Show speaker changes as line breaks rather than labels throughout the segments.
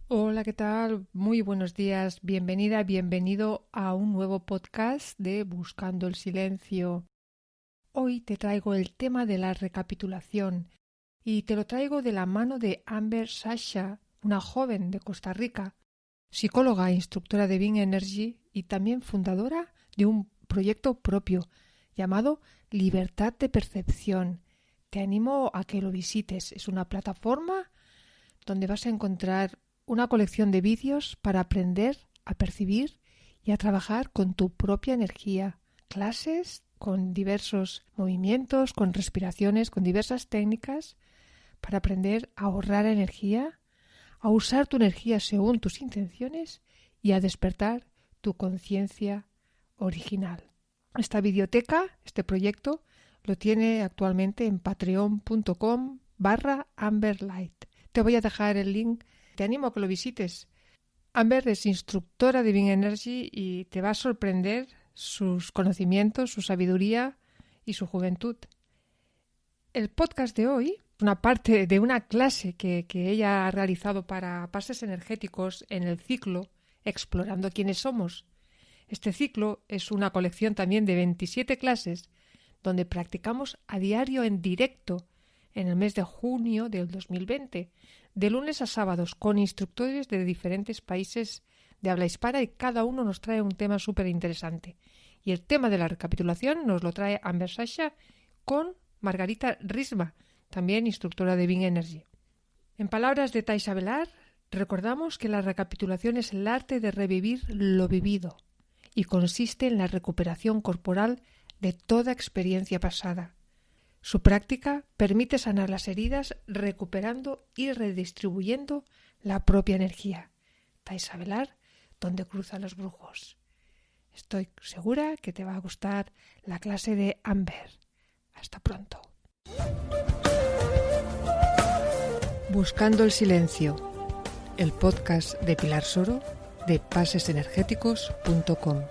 Hola, ¿qué tal? Muy buenos días. Bienvenida, bienvenido a un nuevo podcast de Buscando el Silencio. Hoy te traigo el tema de la recapitulación y te lo traigo de la mano de Amber Sasha, una joven de Costa Rica, psicóloga e instructora de Being Energy y también fundadora de un proyecto propio llamado Libertad de Percepción. Te animo a que lo visites. Es una plataforma donde vas a encontrar una colección de vídeos para aprender a percibir y a trabajar con tu propia energía, clases con diversos movimientos, con respiraciones, con diversas técnicas para aprender a ahorrar energía, a usar tu energía según tus intenciones y a despertar tu conciencia original. Esta biblioteca, este proyecto, lo tiene actualmente en patreon.com/amberlight. Te voy a dejar el link. Te animo a que lo visites. Amber es instructora de Being Energy y te va a sorprender sus conocimientos, su sabiduría y su juventud. El podcast de hoy es una parte de una clase que ella ha realizado para pases energéticos en el ciclo Explorando quiénes somos. Este ciclo es una colección también de 27 clases donde practicamos a diario en directo en el mes de junio del 2020, de lunes a sábados, con instructores de diferentes países de habla hispana y cada uno nos trae un tema súper interesante. Y el tema de la recapitulación nos lo trae Amber Sasha con Margarita Risma, también instructora de Being Energy. En palabras de Taisa Velar, recordamos que la recapitulación es el arte de revivir lo vivido y consiste en la recuperación corporal de toda experiencia pasada. Su práctica permite sanar las heridas recuperando y redistribuyendo la propia energía. Taisa Velar, donde cruzan los brujos. Estoy segura que te va a gustar la clase de Amber. Hasta pronto. Buscando el Silencio, el podcast de Pilar Soro de pasesenergéticos.com.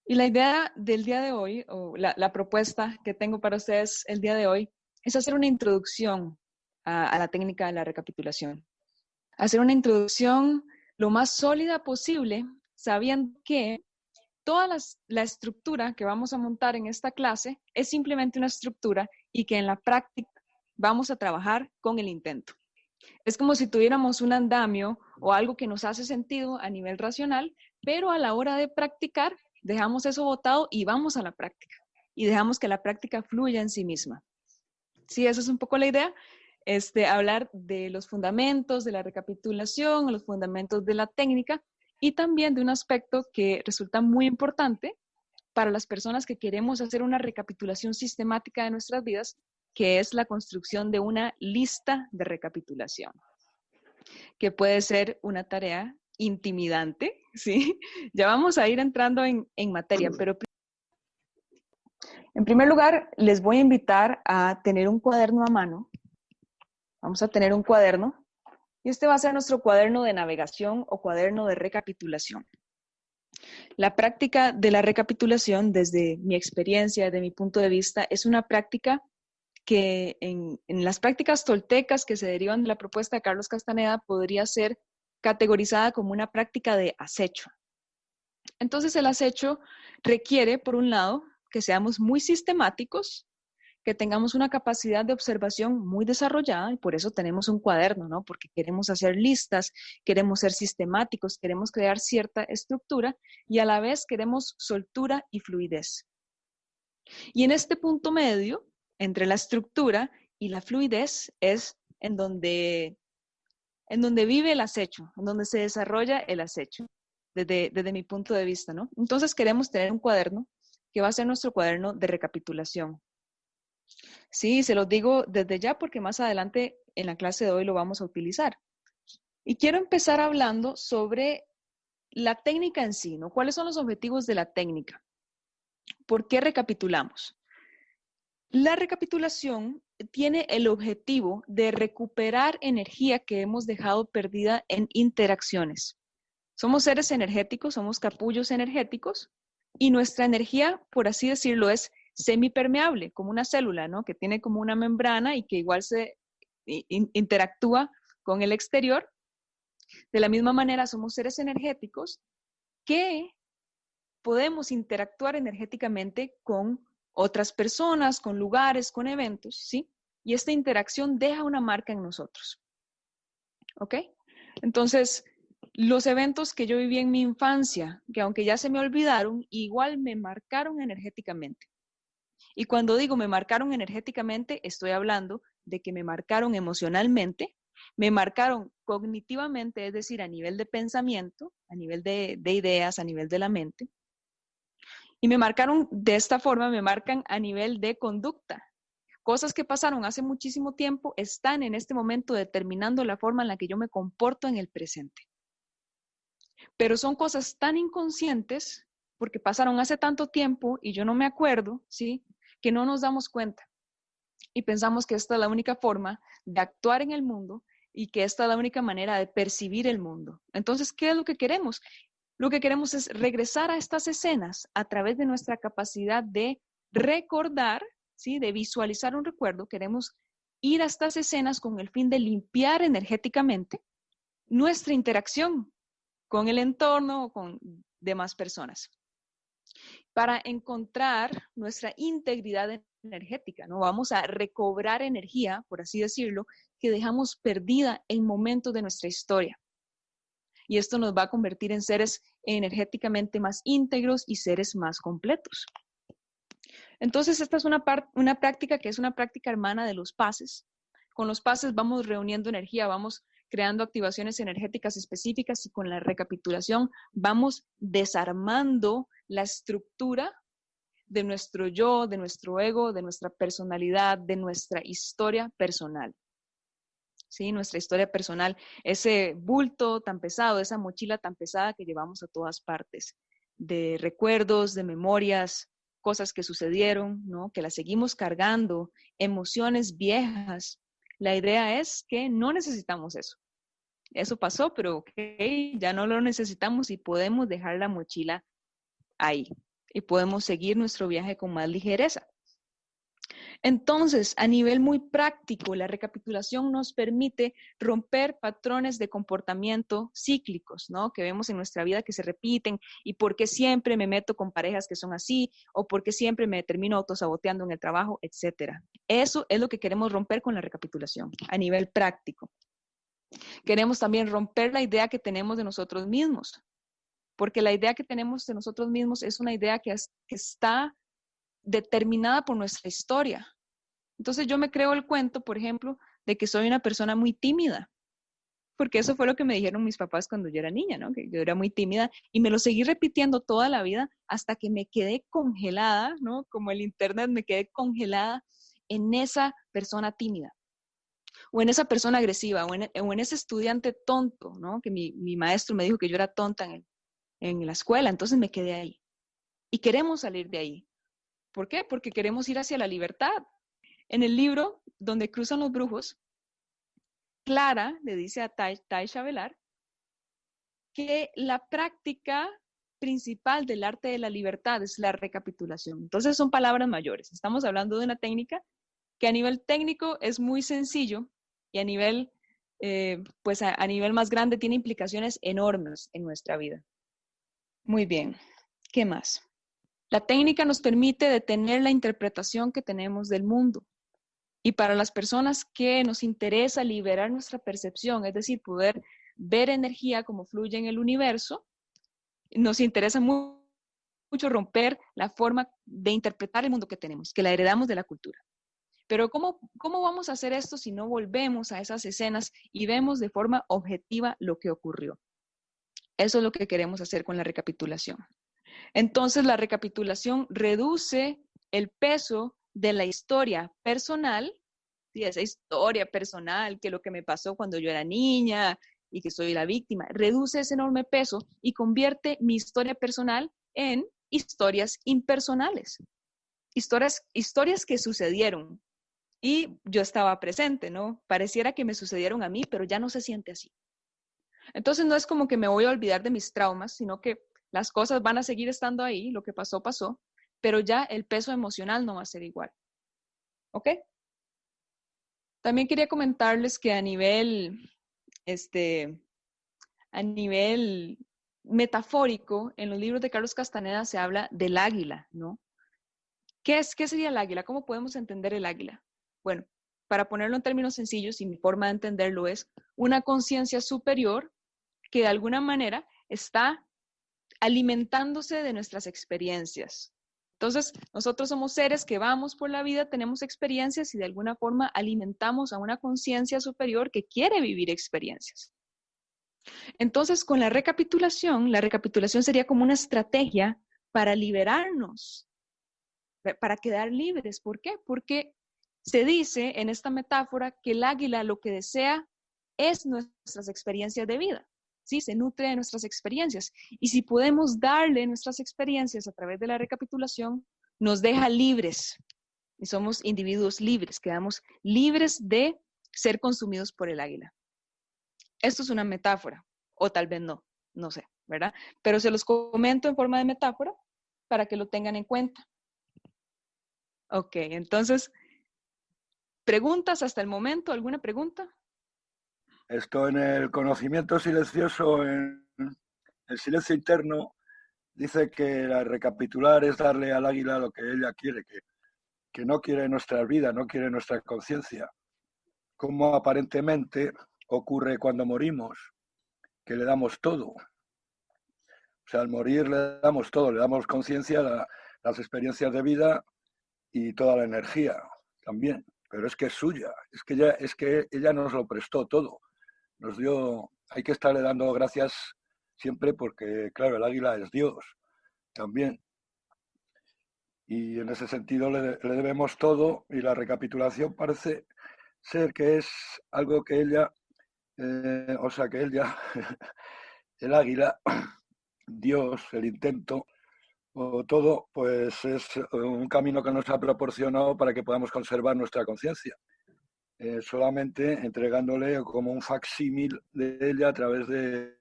Y la idea del día de hoy, o la propuesta que tengo para ustedes el día de hoy, es hacer una introducción a la técnica de la recapitulación. Hacer una introducción lo más sólida posible, sabiendo que toda la estructura que vamos a montar en esta clase es simplemente una estructura y que en la práctica vamos a trabajar con el intento. Es como si tuviéramos un andamio o algo que nos hace sentido a nivel racional, pero a la hora de practicar dejamos eso botado y vamos a la práctica y dejamos que la práctica fluya en sí misma. Sí, esa es un poco la idea, hablar de los fundamentos de la recapitulación, los fundamentos de la técnica y también de un aspecto que resulta muy importante para las personas que queremos hacer una recapitulación sistemática de nuestras vidas, que es la construcción de una lista de recapitulación, que puede ser una tarea intimidante, ¿sí? Ya vamos a ir entrando en materia, pero en primer lugar les voy a invitar a tener un cuaderno a mano. Vamos a tener un cuaderno y este va a ser nuestro cuaderno de navegación o cuaderno de recapitulación. La práctica de la recapitulación, desde mi experiencia, desde mi punto de vista, es una práctica que en las prácticas toltecas que se derivan de la propuesta de Carlos Castaneda podría ser categorizada como una práctica de acecho. Entonces el acecho requiere, por un lado, que seamos muy sistemáticos, que tengamos una capacidad de observación muy desarrollada y por eso tenemos un cuaderno, ¿no? Porque queremos hacer listas, queremos ser sistemáticos, queremos crear cierta estructura y a la vez queremos soltura y fluidez. Y en este punto medio, entre la estructura y la fluidez, es en donde vive el acecho, en donde se desarrolla el acecho, desde mi punto de vista, ¿no? Entonces queremos tener un cuaderno que va a ser nuestro cuaderno de recapitulación. Sí, se los digo desde ya porque más adelante en la clase de hoy lo vamos a utilizar. Y quiero empezar hablando sobre la técnica en sí, ¿no? ¿Cuáles son los objetivos de la técnica? ¿Por qué recapitulamos? La recapitulación tiene el objetivo de recuperar energía que hemos dejado perdida en interacciones. Somos seres energéticos, somos capullos energéticos y nuestra energía, por así decirlo, es semipermeable, como una célula, ¿no? Que tiene como una membrana y que igual se interactúa con el exterior. De la misma manera, somos seres energéticos que podemos interactuar energéticamente con otras personas, con lugares, con eventos, ¿sí? Y esta interacción deja una marca en nosotros, ¿ok? Entonces, los eventos que yo viví en mi infancia, que aunque ya se me olvidaron, igual me marcaron energéticamente. Y cuando digo me marcaron energéticamente, estoy hablando de que me marcaron emocionalmente, me marcaron cognitivamente, es decir, a nivel de pensamiento, a nivel de ideas, a nivel de la mente. Y me marcaron de esta forma, me marcan a nivel de conducta. Cosas que pasaron hace muchísimo tiempo están en este momento determinando la forma en la que yo me comporto en el presente. Pero son cosas tan inconscientes, porque pasaron hace tanto tiempo y yo no me acuerdo, ¿sí? Que no nos damos cuenta. Y pensamos que esta es la única forma de actuar en el mundo y que esta es la única manera de percibir el mundo. Entonces, ¿qué es lo que queremos? Lo que queremos es regresar a estas escenas a través de nuestra capacidad de recordar, ¿sí? De visualizar un recuerdo. Queremos ir a estas escenas con el fin de limpiar energéticamente nuestra interacción con el entorno o con demás personas, para encontrar nuestra integridad energética, ¿no? Vamos a recobrar energía, por así decirlo, que dejamos perdida en momentos de nuestra historia. Y esto nos va a convertir en seres energéticamente más íntegros y seres más completos. Entonces, esta es una práctica que es una práctica hermana de los pases. Con los pases vamos reuniendo energía, vamos creando activaciones energéticas específicas y con la recapitulación vamos desarmando la estructura de nuestro yo, de nuestro ego, de nuestra personalidad, de nuestra historia personal. ¿Sí? Nuestra historia personal, ese bulto tan pesado, esa mochila tan pesada que llevamos a todas partes, de recuerdos, de memorias, cosas que sucedieron, ¿no? Que las seguimos cargando, emociones viejas. La idea es que no necesitamos eso. Eso pasó, pero okay, ya no lo necesitamos y podemos dejar la mochila ahí y podemos seguir nuestro viaje con más ligereza. Entonces, a nivel muy práctico, la recapitulación nos permite romper patrones de comportamiento cíclicos, ¿no? Que vemos en nuestra vida que se repiten y por qué siempre me meto con parejas que son así o por qué siempre me termino autosaboteando en el trabajo, etcétera. Eso es lo que queremos romper con la recapitulación a nivel práctico. Queremos también romper la idea que tenemos de nosotros mismos, porque la idea que tenemos de nosotros mismos es una idea que está determinada por nuestra historia. Entonces yo me creo el cuento, por ejemplo, de que soy una persona muy tímida, porque eso fue lo que me dijeron mis papás cuando yo era niña, ¿no? Que yo era muy tímida y me lo seguí repitiendo toda la vida hasta que me quedé congelada, ¿no? Como el internet, me quedé congelada en esa persona tímida o en esa persona agresiva o en ese estudiante tonto, ¿no? Que mi maestro me dijo que yo era tonta en la escuela, entonces me quedé ahí. Y queremos salir de ahí. ¿Por qué? Porque queremos ir hacia la libertad. En el libro Donde cruzan los brujos, Clara le dice a Taisha Velar que la práctica principal del arte de la libertad es la recapitulación. Entonces son palabras mayores. Estamos hablando de una técnica que a nivel técnico es muy sencillo y a nivel, pues a nivel más grande tiene implicaciones enormes en nuestra vida. Muy bien. ¿Qué más? La técnica nos permite detener la interpretación que tenemos del mundo. Y para las personas que nos interesa liberar nuestra percepción, es decir, poder ver energía como fluye en el universo, nos interesa mucho romper la forma de interpretar el mundo que tenemos, que la heredamos de la cultura. Pero ¿cómo vamos a hacer esto si no volvemos a esas escenas y vemos de forma objetiva lo que ocurrió? Eso es lo que queremos hacer con la recapitulación. Entonces, la recapitulación reduce el peso de la historia personal, ¿sí? Esa historia personal, que lo que me pasó cuando yo era niña y que soy la víctima, reduce ese enorme peso y convierte mi historia personal en historias impersonales, historias que sucedieron y yo estaba presente, ¿no? Pareciera que me sucedieron a mí, pero ya no se siente así. Entonces no es como que me voy a olvidar de mis traumas, sino que las cosas van a seguir estando ahí, lo que pasó, pasó, pero ya el peso emocional no va a ser igual. ¿Ok? También quería comentarles que a nivel metafórico, en los libros de Carlos Castaneda se habla del águila, ¿no? ¿Qué sería el águila? ¿Cómo podemos entender el águila? Bueno, para ponerlo en términos sencillos, y mi forma de entenderlo es una conciencia superior que de alguna manera está alimentándose de nuestras experiencias. Entonces, nosotros somos seres que vamos por la vida, tenemos experiencias y de alguna forma alimentamos a una conciencia superior que quiere vivir experiencias. Entonces, con la recapitulación sería como una estrategia para liberarnos, para quedar libres. ¿Por qué? Porque se dice en esta metáfora que el águila lo que desea es nuestras experiencias de vida. ¿Sí? Se nutre de nuestras experiencias. Y si podemos darle nuestras experiencias a través de la recapitulación, nos deja libres. Y somos individuos libres, quedamos libres de ser consumidos por el águila. Esto es una metáfora, o tal vez no, no sé, ¿verdad? Pero se los comento en forma de metáfora para que lo tengan en cuenta. Ok, entonces, ¿preguntas hasta el momento? ¿Alguna pregunta?
Esto en el conocimiento silencioso, en el silencio interno, dice que la recapitular es darle al águila lo que ella quiere, que no quiere nuestra vida, no quiere nuestra conciencia. Como aparentemente ocurre cuando morimos, que le damos todo. O sea, al morir le damos todo, le damos conciencia, las experiencias de vida y toda la energía también. Pero es que es suya, es que ella nos lo prestó todo. Nos dio, hay que estarle dando gracias siempre porque, claro, el águila es Dios también. Y en ese sentido le debemos todo, y la recapitulación parece ser que es algo que ella, que ella, el águila, Dios, el intento, o todo, pues es un camino que nos ha proporcionado para que podamos conservar nuestra conciencia. Solamente entregándole como un facsímil de ella a través de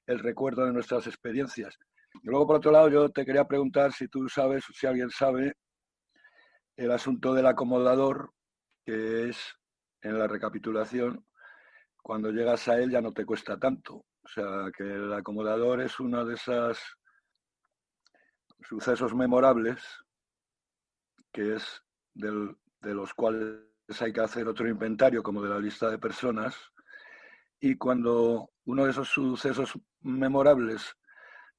el recuerdo de nuestras experiencias. Y luego, por otro lado, yo te quería preguntar si tú sabes, si alguien sabe, el asunto del acomodador, que es en la recapitulación, cuando llegas a él ya no te cuesta tanto. O sea, que el acomodador es uno de esos sucesos memorables, que es de los cuales hay que hacer otro inventario, como de la lista de personas, y cuando uno de esos sucesos memorables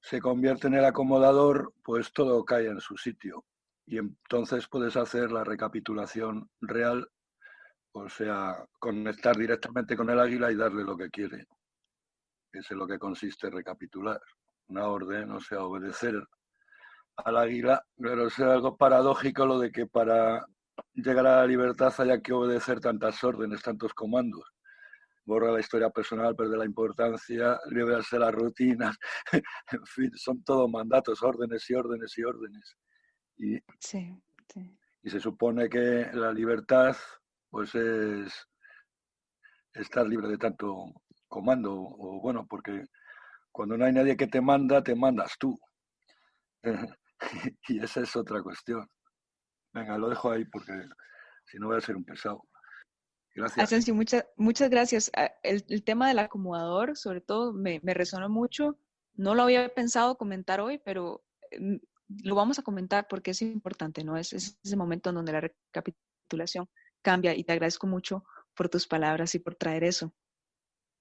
se convierte en el acomodador, pues todo cae en su sitio. Y entonces puedes hacer la recapitulación real, o sea, conectar directamente con el águila y darle lo que quiere. Eso es lo que consiste recapitular. Una orden, o sea, obedecer al águila, pero es algo paradójico lo de que para llegar a la libertad haya que obedecer tantas órdenes, tantos comandos. Borra la historia personal, pierde la importancia, liberarse las rutinas, en fin, son todos mandatos, órdenes y órdenes y órdenes. Y,
sí.
y se supone que la libertad pues es estar libre de tanto comando, o bueno, porque cuando no hay nadie que te manda, te mandas tú. Y esa es otra cuestión. Venga, lo dejo ahí porque si no voy a ser un pesado. Gracias.
Asensio, muchas gracias. El tema del acomodador, sobre todo, me resonó mucho. No lo había pensado comentar hoy, pero lo vamos a comentar porque es importante, ¿no? Es ese momento en donde la recapitulación cambia, y te agradezco mucho por tus palabras y por traer eso.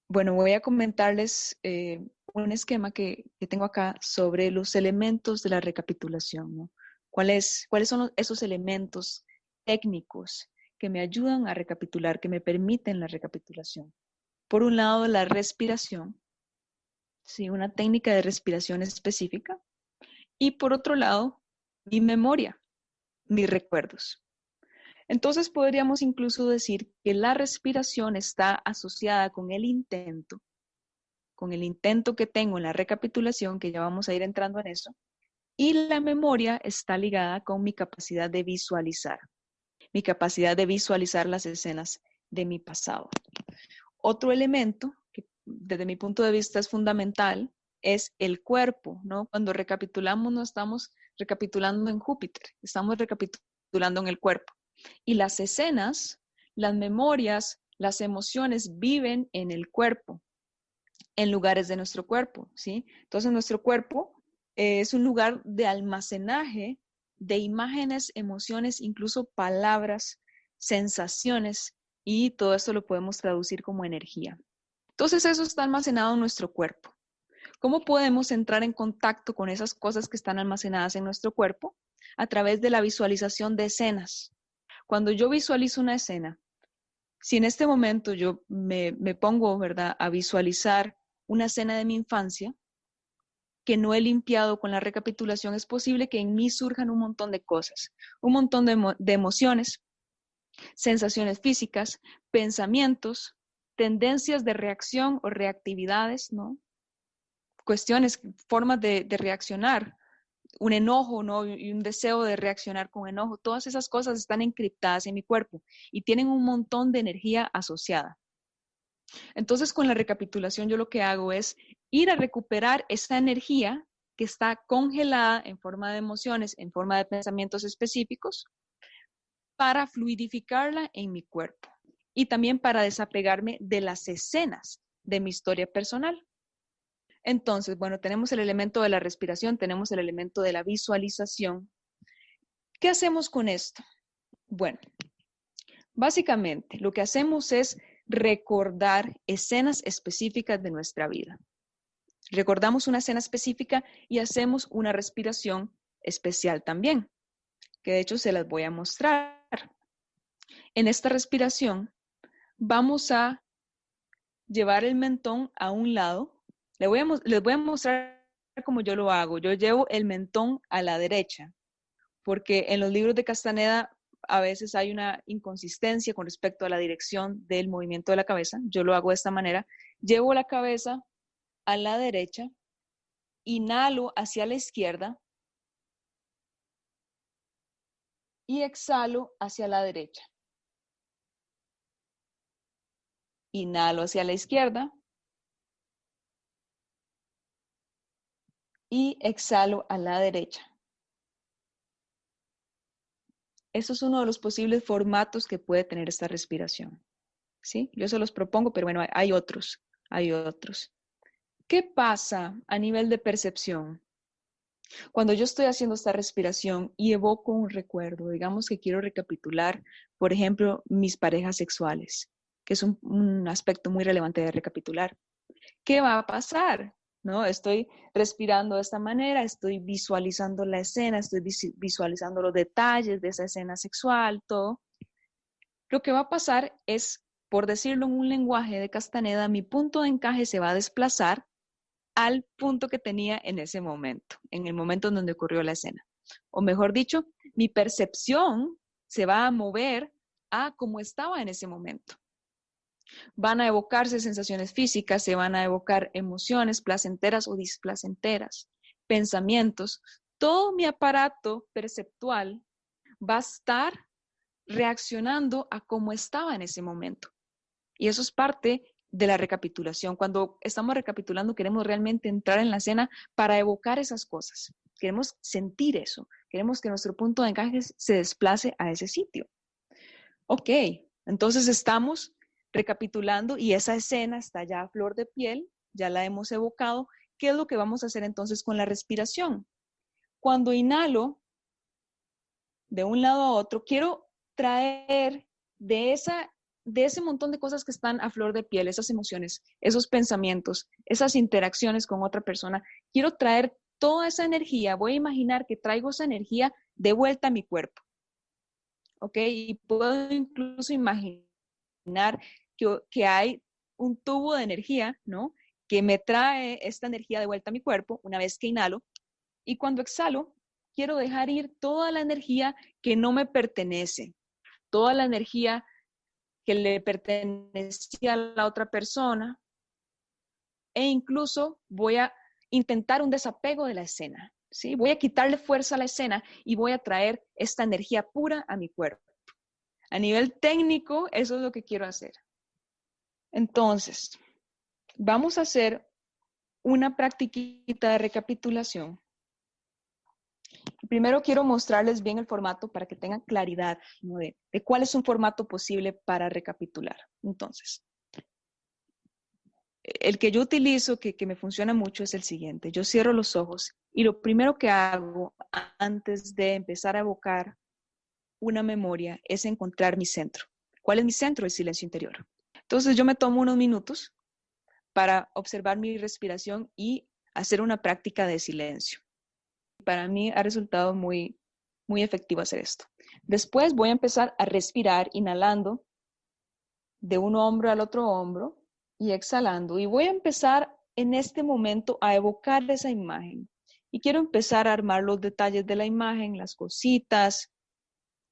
Bueno, voy a comentarles un esquema que tengo acá sobre los elementos de la recapitulación, ¿no? ¿Cuáles son esos elementos técnicos que me ayudan a recapitular, que me permiten la recapitulación? Por un lado, la respiración, ¿sí? Una técnica de respiración específica. Y por otro lado, mi memoria, mis recuerdos. Entonces podríamos incluso decir que la respiración está asociada con el intento que tengo en la recapitulación, que ya vamos a ir entrando en eso, y la memoria está ligada con mi capacidad de visualizar las escenas de mi pasado. Otro elemento que desde mi punto de vista es fundamental, es el cuerpo, ¿no? Cuando recapitulamos, no estamos recapitulando en Júpiter, estamos recapitulando en el cuerpo. Y las escenas, las memorias, las emociones viven en el cuerpo, en lugares de nuestro cuerpo, ¿sí? Entonces, nuestro cuerpo es un lugar de almacenaje de imágenes, emociones, incluso palabras, sensaciones, y todo esto lo podemos traducir como energía. Entonces, eso está almacenado en nuestro cuerpo. ¿Cómo podemos entrar en contacto con esas cosas que están almacenadas en nuestro cuerpo? A través de la visualización de escenas. Cuando yo visualizo una escena, si en este momento yo me pongo, ¿verdad?, a visualizar una escena de mi infancia que no he limpiado con la recapitulación, es posible que en mí surjan un montón de cosas, un montón de emociones, sensaciones físicas, pensamientos, tendencias de reacción o reactividades, ¿no? Cuestiones, formas de reaccionar, un enojo, ¿no? Y un deseo de reaccionar con enojo. Todas esas cosas están encriptadas en mi cuerpo y tienen un montón de energía asociada. Entonces, con la recapitulación, yo lo que hago es ir a recuperar esa energía que está congelada en forma de emociones, en forma de pensamientos específicos, para fluidificarla en mi cuerpo y también para desapegarme de las escenas de mi historia personal. Entonces, bueno, tenemos el elemento de la respiración, tenemos el elemento de la visualización. ¿Qué hacemos con esto? Bueno, básicamente lo que hacemos es recordar escenas específicas de nuestra vida. Recordamos una escena específica y hacemos una respiración especial también, que de hecho se las voy a mostrar. En esta respiración vamos a llevar el mentón a un lado. Les voy a mostrar cómo yo lo hago. Yo llevo el mentón a la derecha, porque en los libros de Castaneda a veces hay una inconsistencia con respecto a la dirección del movimiento de la cabeza. Yo lo hago de esta manera. Llevo la cabeza a la derecha, inhalo hacia la izquierda y exhalo hacia la derecha. Inhalo hacia la izquierda y exhalo a la derecha. Eso es uno de los posibles formatos que puede tener esta respiración, ¿sí? Yo se los propongo, pero bueno, hay otros. ¿Qué pasa a nivel de percepción? Cuando yo estoy haciendo esta respiración y evoco un recuerdo, digamos que quiero recapitular, por ejemplo, mis parejas sexuales, que es un aspecto muy relevante de recapitular. ¿Qué va a pasar? ¿No? Estoy respirando de esta manera, estoy visualizando la escena, estoy visualizando los detalles de esa escena sexual, todo. Lo que va a pasar es, por decirlo en un lenguaje de Castaneda, mi punto de encaje se va a desplazar al punto que tenía en ese momento, en el momento en donde ocurrió la escena. O mejor dicho, mi percepción se va a mover a como estaba en ese momento. Van a evocarse sensaciones físicas, se van a evocar emociones placenteras o displacenteras, pensamientos. Todo mi aparato perceptual va a estar reaccionando a cómo estaba en ese momento. Y eso es parte de la recapitulación. Cuando estamos recapitulando, queremos realmente entrar en la escena para evocar esas cosas. Queremos sentir eso. Queremos que nuestro punto de encaje se desplace a ese sitio. Ok, entonces estamos recapitulando y esa escena está ya a flor de piel, ya la hemos evocado. ¿Qué es lo que vamos a hacer entonces con la respiración? Cuando inhalo de un lado a otro, quiero traer de ese montón de cosas que están a flor de piel, esas emociones, esos pensamientos, esas interacciones con otra persona, quiero traer toda esa energía, voy a imaginar que traigo esa energía de vuelta a mi cuerpo. ¿Ok? Y puedo incluso imaginar que hay un tubo de energía, ¿no? Que me trae esta energía de vuelta a mi cuerpo una vez que inhalo. Y cuando exhalo, quiero dejar ir toda la energía que no me pertenece, toda la energía que le pertenecía a la otra persona, e incluso voy a intentar un desapego de la escena, ¿sí? Voy a quitarle fuerza a la escena y voy a traer esta energía pura a mi cuerpo. A nivel técnico, eso es lo que quiero hacer. Entonces, Vamos a hacer una practiquita de recapitulación. Primero quiero mostrarles bien el formato para que tengan claridad, ¿no? de cuál es un formato posible para recapitular. Entonces, el que yo utilizo, que me funciona mucho, es el siguiente. Yo cierro los ojos y lo primero que hago antes de empezar a evocar una memoria es encontrar mi centro. ¿Cuál es mi centro? El silencio interior. Entonces yo me tomo unos minutos para observar mi respiración y hacer una práctica de silencio. Para mí ha resultado muy, muy efectivo hacer esto. Después voy a empezar a respirar inhalando de un hombro al otro hombro y exhalando. Y voy a empezar en este momento a evocar esa imagen. Y quiero empezar a armar los detalles de la imagen, las cositas,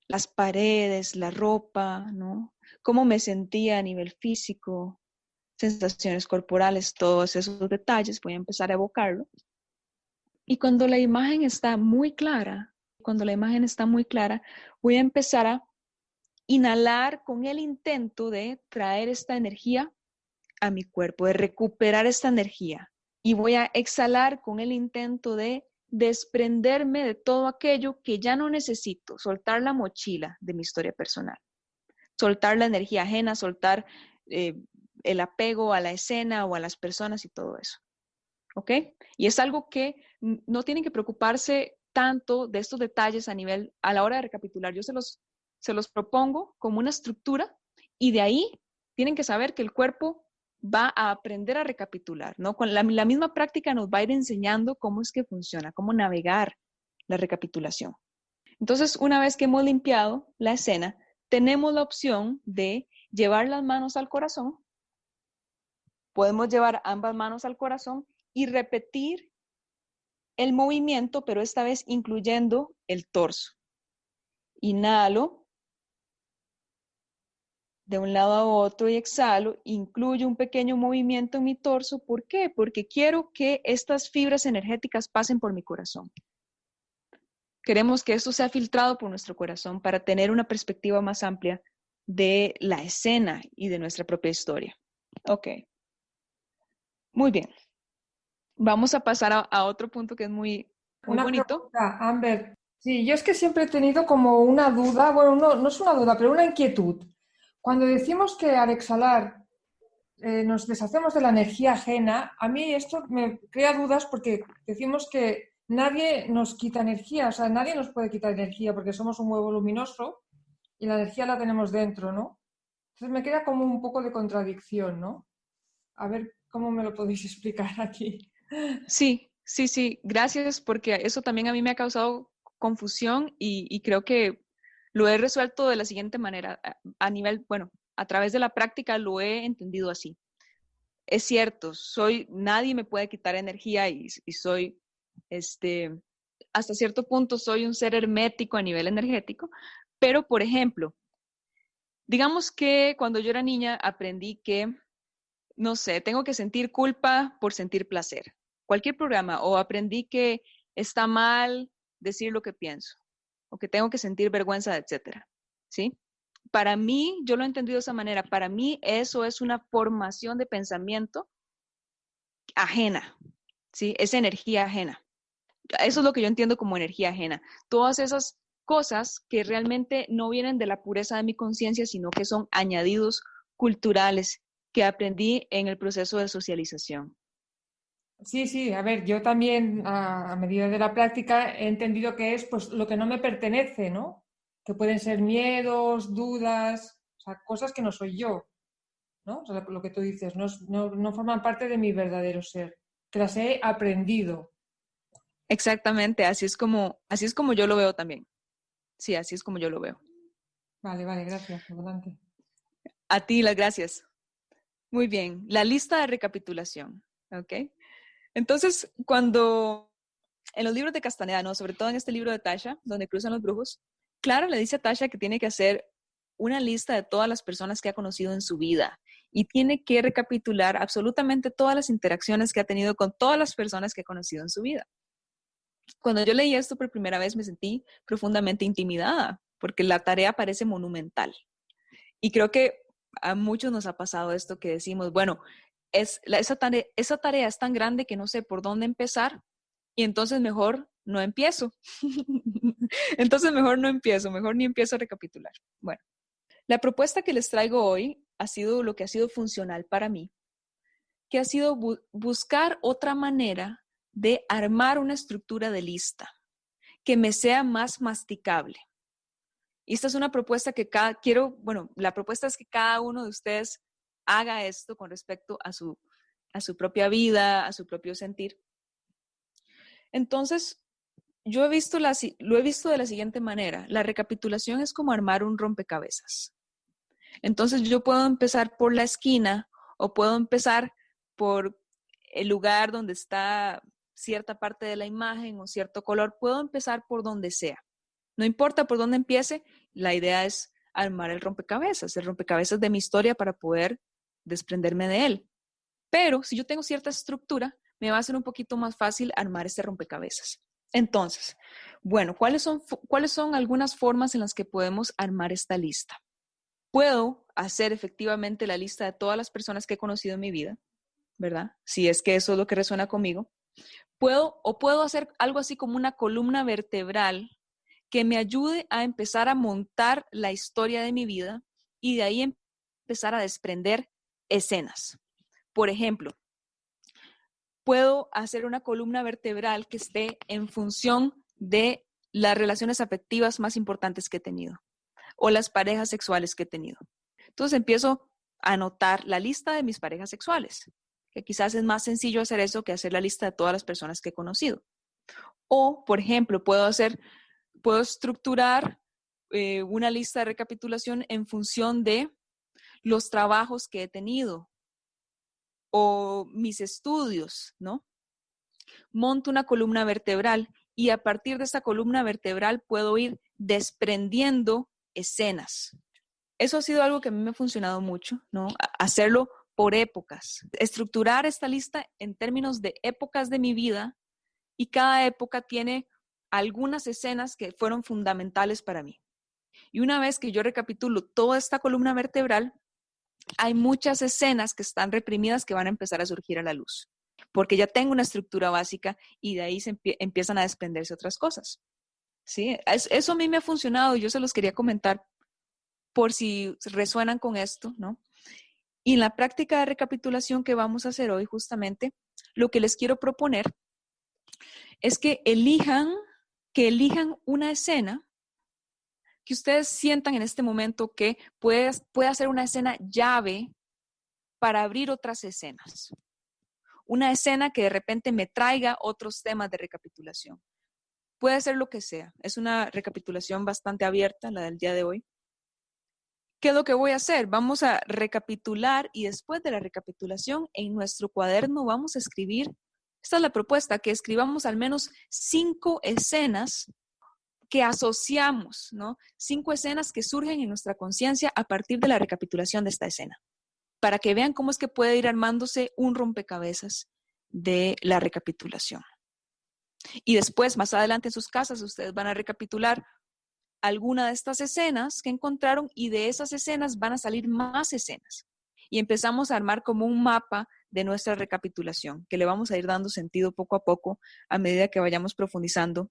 las paredes, la ropa, ¿no? Cómo me sentía a nivel físico, sensaciones corporales, todos esos detalles. Voy a empezar a evocarlo. Y cuando la imagen está muy clara, voy a empezar a inhalar con el intento de traer esta energía a mi cuerpo, de recuperar esta energía. Y voy a exhalar con el intento de desprenderme de todo aquello que ya no necesito, soltar la mochila de mi historia personal, soltar la energía ajena, soltar el apego a la escena o a las personas y todo eso. ¿Ok? Y es algo que no tienen que preocuparse tanto de estos detalles a la hora de recapitular. Yo se los propongo como una estructura y de ahí tienen que saber que el cuerpo va a aprender a recapitular, ¿no? Con la misma práctica nos va a ir enseñando cómo es que funciona, cómo navegar la recapitulación. Entonces, una vez que hemos limpiado la escena, tenemos la opción de llevar las manos al corazón. Podemos llevar ambas manos al corazón y repetir el movimiento, pero esta vez incluyendo el torso. Inhalo de un lado a otro y exhalo, incluyo un pequeño movimiento en mi torso. ¿Por qué? Porque quiero que estas fibras energéticas pasen por mi corazón. Queremos que esto sea filtrado por nuestro corazón para tener una perspectiva más amplia de la escena y de nuestra propia historia. Ok. Muy bien. Vamos a pasar a otro punto que es muy
Una
bonito.
pregunta, Amber. Sí, yo es que siempre he tenido como una duda, bueno, no es una duda, pero una inquietud. Cuando decimos que al exhalar nos deshacemos de la energía ajena, a mí esto me crea dudas porque decimos que nadie nos quita energía, o sea, nadie nos puede quitar energía porque somos un huevo luminoso y la energía la tenemos dentro, ¿no? Entonces me queda como un poco de contradicción, ¿no? A ver cómo me lo podéis explicar aquí.
Sí. Gracias porque eso también a mí me ha causado confusión y creo que lo he resuelto de la siguiente manera. A través de la práctica lo he entendido así. Es cierto, nadie me puede quitar energía y soy, hasta cierto punto soy un ser hermético a nivel energético, pero por ejemplo, digamos que cuando yo era niña aprendí que, no sé, tengo que sentir culpa por sentir placer. Cualquier programa, o aprendí que está mal decir lo que pienso, o que tengo que sentir vergüenza, etcétera, ¿sí? Para mí, yo lo he entendido de esa manera, para mí eso es una formación de pensamiento ajena, ¿sí? Es energía ajena. Eso es lo que yo entiendo como energía ajena. Todas esas cosas que realmente no vienen de la pureza de mi conciencia, sino que son añadidos culturales que aprendí en el proceso de socialización.
Sí, a ver, yo también a medida de la práctica he entendido que es pues lo que no me pertenece, ¿no? Que pueden ser miedos, dudas, o sea, cosas que no soy yo, ¿no? O sea, lo que tú dices, no forman parte de mi verdadero ser, que las he aprendido.
Exactamente, así es como yo lo veo también. Sí, así es como yo lo veo.
Vale, gracias. Adelante.
A ti las gracias. Muy bien, la lista de recapitulación, ¿ok? Entonces, cuando en los libros de Castaneda, ¿no? Sobre todo en este libro de Tasha, donde cruzan los brujos, Clara le dice a Tasha que tiene que hacer una lista de todas las personas que ha conocido en su vida y tiene que recapitular absolutamente todas las interacciones que ha tenido con todas las personas que ha conocido en su vida. Cuando yo leí esto por primera vez me sentí profundamente intimidada porque la tarea parece monumental. Y creo que a muchos nos ha pasado esto que decimos, bueno, esa tarea es tan grande que no sé por dónde empezar y entonces mejor no empiezo. Mejor ni empiezo a recapitular. Bueno, la propuesta que les traigo hoy ha sido lo que ha sido funcional para mí, que ha sido buscar otra manera de armar una estructura de lista que me sea más masticable. Y esta es una propuesta que la propuesta es que cada uno de ustedes haga esto con respecto a su propia vida, a su propio sentir. Entonces, lo he visto de la siguiente manera. La recapitulación es como armar un rompecabezas. Entonces, yo puedo empezar por la esquina o puedo empezar por el lugar donde está cierta parte de la imagen o cierto color. Puedo empezar por donde sea. No importa por dónde empiece, la idea es armar el rompecabezas de mi historia para poder desprenderme de él. Pero si yo tengo cierta estructura, me va a ser un poquito más fácil armar este rompecabezas. Entonces, bueno, ¿cuáles son algunas formas en las que podemos armar esta lista? Puedo hacer efectivamente la lista de todas las personas que he conocido en mi vida, ¿verdad? Si es que eso es lo que resuena conmigo. Puedo hacer algo así como una columna vertebral que me ayude a empezar a montar la historia de mi vida y de ahí empezar a desprender escenas. Por ejemplo, puedo hacer una columna vertebral que esté en función de las relaciones afectivas más importantes que he tenido o las parejas sexuales que he tenido. Entonces empiezo a anotar la lista de mis parejas sexuales, que quizás es más sencillo hacer eso que hacer la lista de todas las personas que he conocido. O, por ejemplo, puedo estructurar una lista de recapitulación en función de los trabajos que he tenido o mis estudios, ¿no? Monto una columna vertebral y a partir de esta columna vertebral puedo ir desprendiendo escenas. Eso ha sido algo que a mí me ha funcionado mucho, ¿no? Hacerlo por épocas. Estructurar esta lista en términos de épocas de mi vida y cada época tiene algunas escenas que fueron fundamentales para mí. Y una vez que yo recapitulo toda esta columna vertebral, hay muchas escenas que están reprimidas que van a empezar a surgir a la luz, porque ya tengo una estructura básica y de ahí empiezan a desprenderse otras cosas. ¿Sí? Eso a mí me ha funcionado y yo se los quería comentar por si resuenan con esto, ¿no? Y en la práctica de recapitulación que vamos a hacer hoy, justamente, lo que les quiero proponer es que elijan una escena que ustedes sientan en este momento que puede ser una escena llave para abrir otras escenas. Una escena que de repente me traiga otros temas de recapitulación. Puede ser lo que sea. Es una recapitulación bastante abierta, la del día de hoy. ¿Qué es lo que voy a hacer? Vamos a recapitular y después de la recapitulación en nuestro cuaderno vamos a escribir, esta es la propuesta, que escribamos al menos 5 escenas que asociamos, ¿no? 5 escenas que surgen en nuestra conciencia a partir de la recapitulación de esta escena, para que vean cómo es que puede ir armándose un rompecabezas de la recapitulación. Y después, más adelante en sus casas, ustedes van a recapitular alguna de estas escenas que encontraron y de esas escenas van a salir más escenas. Y empezamos a armar como un mapa de nuestra recapitulación, que le vamos a ir dando sentido poco a poco a medida que vayamos profundizando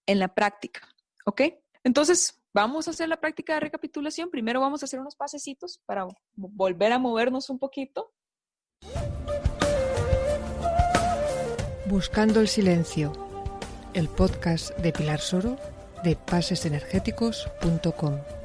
en la práctica, ¿ok? Entonces, vamos a hacer la práctica de recapitulación. Primero vamos a hacer unos pasecitos para volver a movernos un poquito.
Buscando el silencio, el podcast de Pilar Soro de pasesenergéticos.com.